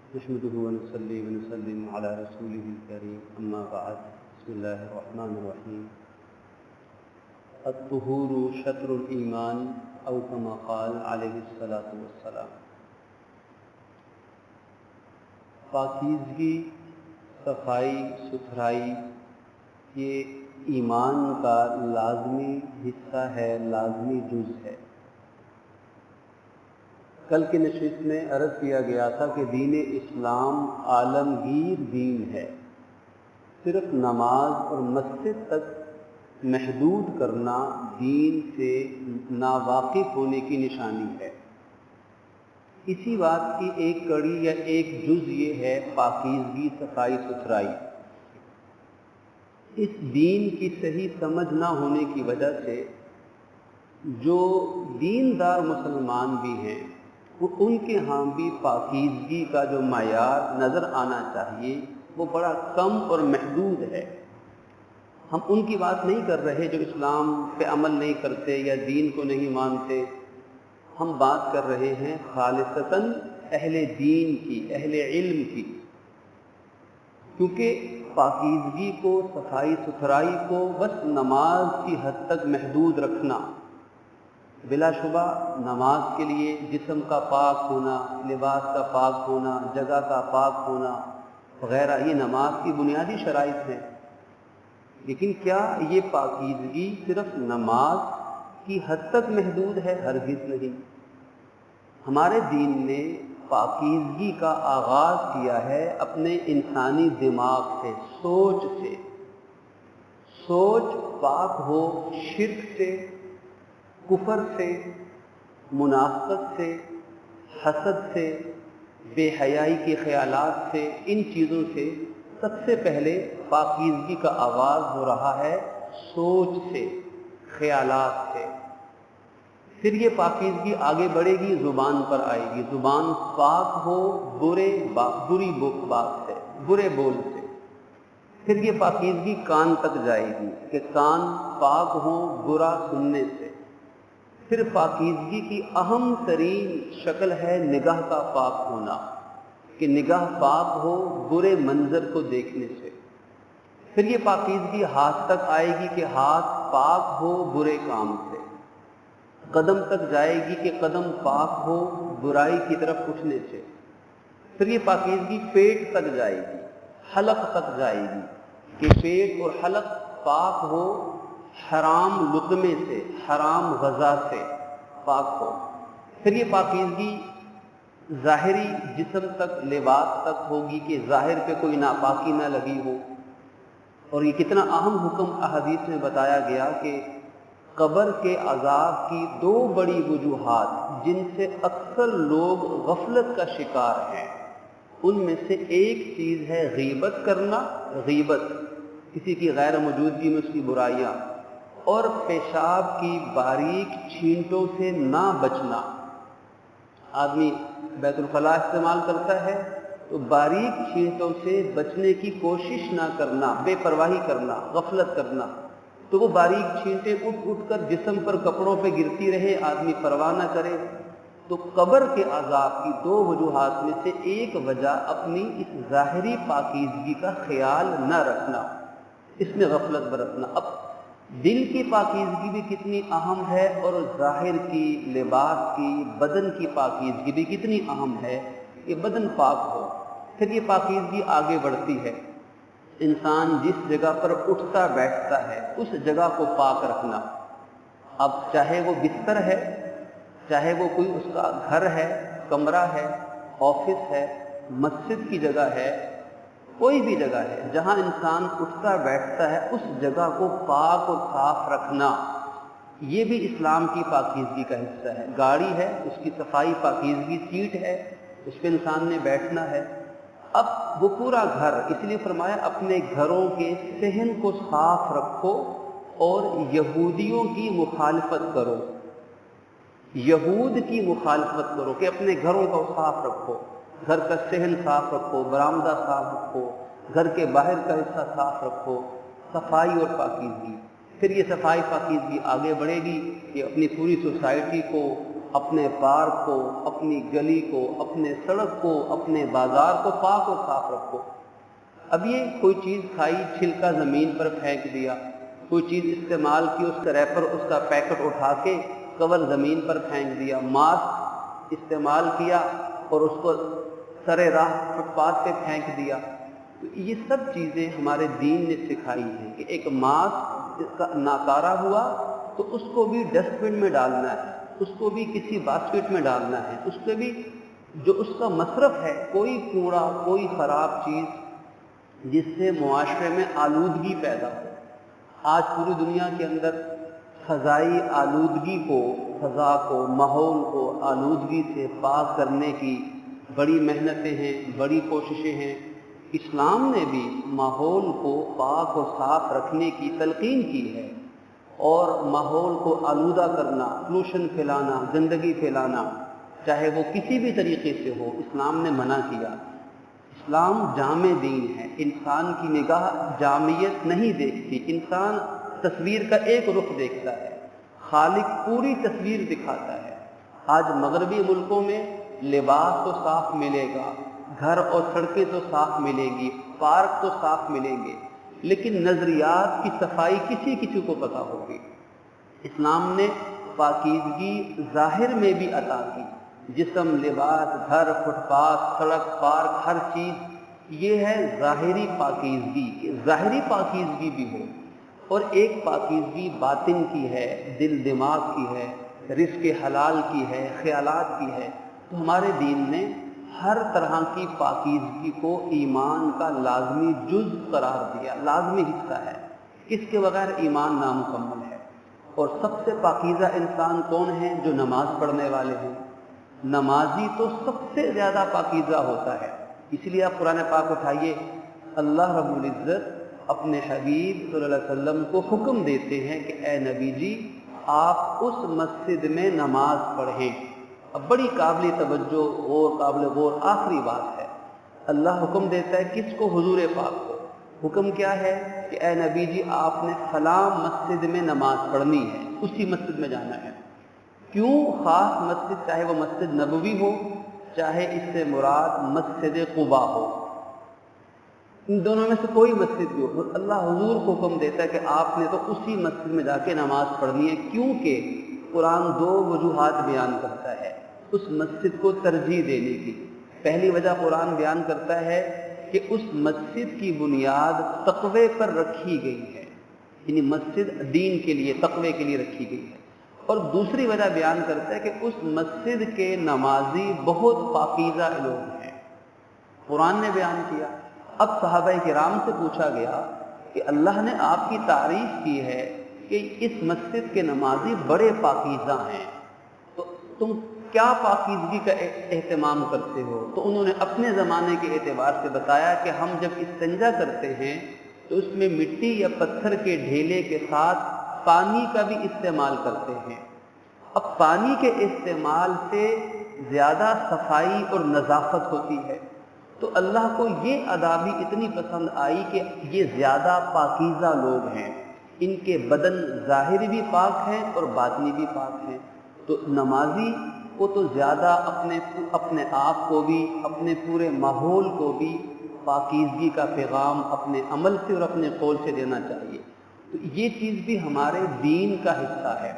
نحمده ونصلي ونسلم على رسوله الكريم اما بعد بسم الله الرحمن الرحیم الطہور شطر الایمان او کما قال علیہ الصلاۃ والسلام۔ پاکیزگی، صفائی ستھرائی یہ ایمان کا لازمی حصہ ہے، لازمی جز ہے۔ کل کی نشست میں عرض کیا گیا تھا کہ دین اسلام عالمگیر دین ہے، صرف نماز اور مسجد تک محدود کرنا دین سے ناواقف ہونے کی نشانی ہے۔ اسی بات کی ایک کڑی یا ایک جز یہ ہے پاکیزگی، صفائی ستھرائی۔ اس دین کی صحیح سمجھ نہ ہونے کی وجہ سے جو دیندار مسلمان بھی ہیں وہ ان کے ہاں بھی پاکیزگی کا جو معیار نظر آنا چاہیے وہ بڑا کم اور محدود ہے۔ ہم ان کی بات نہیں کر رہے جو اسلام پہ عمل نہیں کرتے یا دین کو نہیں مانتے، ہم بات کر رہے ہیں خالصتاً اہل دین کی، اہل علم کی، کیونکہ پاکیزگی کو، صفائی ستھرائی کو بس نماز کی حد تک محدود رکھنا، بلا شبہ نماز کے لیے جسم کا پاک ہونا، لباس کا پاک ہونا، جگہ کا پاک ہونا وغیرہ یہ نماز کی بنیادی شرائط ہیں، لیکن کیا یہ پاکیزگی صرف نماز کی حد تک محدود ہے؟ ہرگز نہیں۔ ہمارے دین نے پاکیزگی کا آغاز کیا ہے اپنے انسانی دماغ سے، سوچ سے۔ سوچ پاک ہو شرک سے، کفر سے، منافقت سے، حسد سے، بے حیائی کے خیالات سے، ان چیزوں سے سب سے پہلے پاکیزگی کا آغاز ہو رہا ہے سوچ سے، خیالات سے۔ پھر یہ پاکیزگی آگے بڑھے گی، زبان پر آئے گی، زبان پاک ہو بری بات سے، برے بول سے۔ پھر یہ پاکیزگی کان تک جائے گی کہ کان پاک ہو برا سننے سے۔ پھر پاکیزگی کی اہم ترین شکل ہے نگاہ کا پاک ہونا، کہ نگاہ پاک ہو برے منظر کو دیکھنے سے۔ پھر یہ پاکیزگی ہاتھ تک آئے گی کہ ہاتھ پاک ہو برے کام سے۔ قدم تک جائے گی کہ قدم پاک ہو برائی کی طرف اٹھنے سے۔ پھر یہ پاکیزگی پیٹ تک جائے گی، حلق تک جائے گی کہ پیٹ اور حلق پاک ہو حرام لقمے سے، حرام غذا سے پاک ہو۔ پھر یہ پاکیزگی ظاہری جسم تک، لباس تک ہوگی کہ ظاہر پہ کوئی ناپاکی نہ لگی ہو۔ اور یہ کتنا اہم حکم احادیث میں بتایا گیا کہ قبر کے عذاب کی دو بڑی وجوہات جن سے اکثر لوگ غفلت کا شکار ہیں، ان میں سے ایک چیز ہے غیبت کرنا، غیبت کسی کی غیر موجودگی میں اس کی برائیاں، اور پیشاب کی باریک چھینٹوں سے نہ بچنا۔ آدمی بیت الخلاء استعمال کرتا ہے تو باریک چھینٹوں سے بچنے کی کوشش نہ کرنا، بے پرواہی کرنا، غفلت کرنا، تو وہ باریک چھینٹیں اٹھ اٹھ کر جسم پر، کپڑوں پہ گرتی رہے، آدمی پرواہ نہ کرے۔ تو قبر کے عذاب کی دو وجوہات میں سے ایک وجہ اپنی اس ظاہری پاکیزگی کا خیال نہ رکھنا، اس میں غفلت برتنا۔ اب دل کی پاکیزگی بھی کتنی اہم ہے اور ظاہر کی، لباس کی، بدن کی پاکیزگی بھی کتنی اہم ہے کہ بدن پاک ہو۔ پھر یہ پاکیزگی آگے بڑھتی ہے، انسان جس جگہ پر اٹھتا بیٹھتا ہے اس جگہ کو پاک رکھنا۔ اب چاہے وہ بستر ہے، چاہے وہ کوئی اس کا گھر ہے، کمرہ ہے، آفس ہے، مسجد کی جگہ ہے، کوئی بھی جگہ ہے جہاں انسان اٹھتا بیٹھتا ہے اس جگہ کو پاک اور صاف رکھنا، یہ بھی اسلام کی پاکیزگی کا حصہ ہے۔ گاڑی ہے، اس کی صفائی پاکیزگی، سیٹ ہے، اس پہ انسان نے بیٹھنا ہے۔ اب وہ پورا گھر، اس لیے فرمایا اپنے گھروں کے صحن کو صاف رکھو اور یہودیوں کی مخالفت کرو، یہود کی مخالفت کرو کہ اپنے گھروں کو صاف رکھو، گھر کا صحن صاف رکھو، برآمدہ صاف رکھو، گھر کے باہر کا حصہ صاف رکھو، صفائی اور پاکیزگی۔ پھر یہ صفائی پاکیزگی آگے بڑھے گی کہ اپنی پوری سوسائٹی کو اپنے پارک کو، اپنی گلی کو، اپنے سڑک کو، اپنے بازار کو پاک اور صاف رکھو۔ اب یہ کوئی چیز کھائی، چھلکا زمین پر پھینک دیا، کوئی چیز استعمال کی، اس کا ریپر، اس کا پیکٹ اٹھا کے کور زمین پر پھینک دیا، ماسک استعمال کیا اور اس کو سرے راہ فٹ پاتھ پہ پھینک دیا۔ تو یہ سب چیزیں ہمارے دین نے سکھائی ہیں کہ ایک ماسک اس کا ناکارہ ہوا تو اس کو بھی ڈسٹ بن میں ڈالنا ہے، اس کو بھی کسی باسکٹ میں ڈالنا ہے، اس پہ بھی جو اس کا مصرف ہے، کوئی کوڑا، کوئی خراب چیز جس سے معاشرے میں آلودگی پیدا ہو۔ آج پوری دنیا کے اندر فضائی آلودگی کو، فضا کو، ماحول کو آلودگی سے پاک کرنے کی بڑی محنتیں ہیں، بڑی کوششیں ہیں۔ اسلام نے بھی ماحول کو پاک و صاف رکھنے کی تلقین کی ہے، اور ماحول کو آلودہ کرنا، پولوشن پھیلانا، گندگی پھیلانا، چاہے وہ کسی بھی طریقے سے ہو، اسلام نے منع کیا۔ اسلام جامع دین ہے، انسان کی نگاہ جامعیت نہیں دیکھتی، انسان تصویر کا ایک رخ دیکھتا ہے، خالق پوری تصویر دکھاتا ہے۔ آج مغربی ملکوں میں لباس تو صاف ملے گا، گھر اور سڑکیں تو صاف ملیں گی، پارک تو صاف ملیں گے، لیکن نظریات کی صفائی کسی کو پتہ ہوگی۔ اسلام نے پاکیزگی ظاہر میں بھی عطا کی، جسم، لباس، گھر، فٹ پاتھ، سڑک، پارک، ہر چیز یہ ہے ظاہری پاکیزگی، کہ ظاہری پاکیزگی بھی ہو، اور ایک پاکیزگی باطن کی ہے، دل دماغ کی ہے، رزق حلال کی ہے، خیالات کی ہے۔ تو ہمارے دین نے ہر طرح کی پاکیزگی کو ایمان کا لازمی جز قرار دیا، لازمی حصہ ہے، اس کے بغیر ایمان نامکمل ہے۔ اور سب سے پاکیزہ انسان کون ہیں؟ جو نماز پڑھنے والے ہیں۔ نمازی تو سب سے زیادہ پاکیزہ ہوتا ہے۔ اس لیے آپ قرآن پاک اٹھائیے، اللہ رب العزت اپنے حبیب صلی اللہ علیہ وسلم کو حکم دیتے ہیں کہ اے نبی جی، آپ اس مسجد میں نماز پڑھیں۔ اب بڑی قابل توجہ اور قابل غور آخری بات ہے، اللہ حکم دیتا ہے کس کو؟ حضور پاک کو۔ حکم کیا ہے کہ اے نبی جی، آپ نے فلاں مسجد میں نماز پڑھنی ہے، اسی مسجد میں جانا ہے۔ کیوں خاص مسجد؟ چاہے وہ مسجد نبوی ہو، چاہے اس سے مراد مسجد قباء ہو، ان دونوں میں سے کوئی مسجد بھی ہو، اللہ حضور کو حکم دیتا ہے کہ آپ نے تو اسی مسجد میں جا کے نماز پڑھنی ہے، کیونکہ قرآن دو وجوہات بیان کرتا ہے اس مسجد کو ترجیح دینے کی۔ پہلی وجہ قرآن بیان کرتا ہے کہ اس مسجد کی بنیاد تقوی پر رکھی گئی ہے، یعنی مسجد دین کے لیے، تقوی کے لیے رکھی گئی ہے۔ اور دوسری وجہ بیان کرتا ہے کہ اس مسجد کے نمازی بہت پاکیزہ لوگ ہیں، قرآن نے بیان کیا۔ اب صحابہ کرام سے پوچھا گیا کہ اللہ نے آپ کی تعریف کی ہے کہ اس مسجد کے نمازی بڑے پاکیزہ ہیں، تو تم کیا پاکیزگی کا اہتمام کرتے ہو؟ تو انہوں نے اپنے زمانے کے اعتبار سے بتایا کہ ہم جب استنجا کرتے ہیں تو اس میں مٹی یا پتھر کے ڈھیلے کے ساتھ پانی کا بھی استعمال کرتے ہیں۔ اب پانی کے استعمال سے زیادہ صفائی اور نظافت ہوتی ہے، تو اللہ کو یہ ادا بھی اتنی پسند آئی کہ یہ زیادہ پاکیزہ لوگ ہیں، ان کے بدن ظاہری بھی پاک ہیں اور باطنی بھی پاک ہیں۔ تو نمازی کو تو زیادہ اپنے آپ کو بھی، اپنے پورے ماحول کو بھی پاکیزگی کا پیغام اپنے عمل سے اور اپنے قول سے دینا چاہیے۔ تو یہ چیز بھی ہمارے دین کا حصہ ہے۔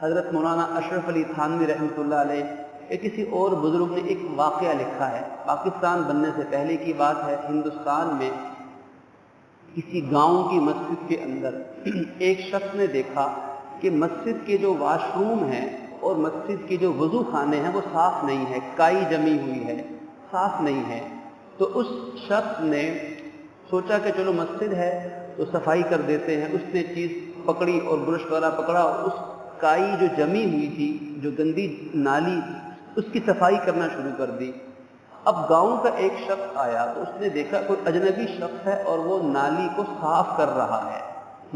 حضرت مولانا اشرف علی تھانوی رحمۃ اللہ علیہ یا کسی اور بزرگ نے ایک واقعہ لکھا ہے، پاکستان بننے سے پہلے کی بات ہے، ہندوستان میں کسی گاؤں کی مسجد کے اندر ایک شخص نے دیکھا کہ مسجد کے جو واش روم ہیں اور مسجد کے جو وضو خانے ہیں وہ صاف نہیں ہے، کائی جمی ہوئی ہے، صاف نہیں ہے۔ تو اس شخص نے سوچا کہ چلو مسجد ہے تو صفائی کر دیتے ہیں۔ اس نے چیز پکڑی اور برش والا پکڑا، اس کائی جو جمی ہوئی تھی، جو گندی نالی، اس کی صفائی کرنا شروع کر دی۔ اب گاؤں کا ایک شخص آیا تو اس نے دیکھا کوئی اجنبی شخص ہے اور وہ نالی کو صاف کر رہا ہے،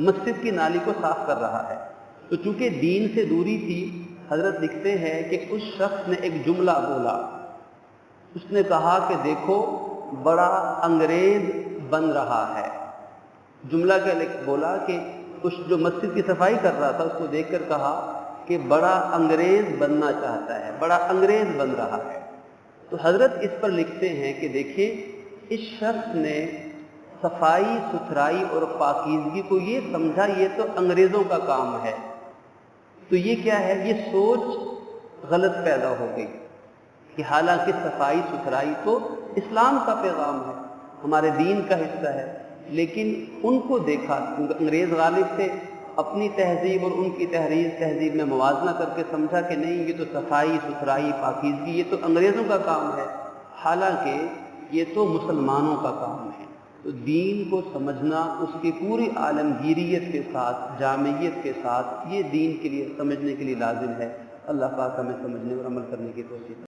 مسجد کی نالی کو صاف کر رہا ہے۔ تو چونکہ دین سے دوری تھی، حضرت لکھتے ہیں کہ اس شخص نے ایک جملہ بولا، اس نے کہا کہ دیکھو بڑا انگریز بن رہا ہے۔ جملہ کیا بولا کہ اس جو مسجد کی صفائی کر رہا تھا اس کو دیکھ کر کہا کہ بڑا انگریز بننا چاہتا ہے، بڑا انگریز بن رہا ہے۔ تو حضرت اس پر لکھتے ہیں کہ دیکھیں اس شخص نے صفائی ستھرائی اور پاکیزگی کو یہ سمجھا یہ تو انگریزوں کا کام ہے، تو یہ کیا ہے، یہ سوچ غلط پیدا ہو گئی کہ حالانکہ صفائی ستھرائی تو اسلام کا پیغام ہے، ہمارے دین کا حصہ ہے، لیکن ان کو دیکھا کیونکہ انگریز غالب تھے، اپنی تہذیب اور ان کی تہذیب میں موازنہ کر کے سمجھا کہ نہیں یہ تو صفائی ستھرائی پاکیزگی یہ تو انگریزوں کا کام ہے، حالانکہ یہ تو مسلمانوں کا کام ہے۔ تو دین کو سمجھنا اس کی پوری عالمگیریت کے ساتھ، جامعیت کے ساتھ، یہ دین کے لیے سمجھنے کے لیے لازم ہے۔ اللہ پاک ہمیں سمجھنے اور عمل کرنے کی توفیق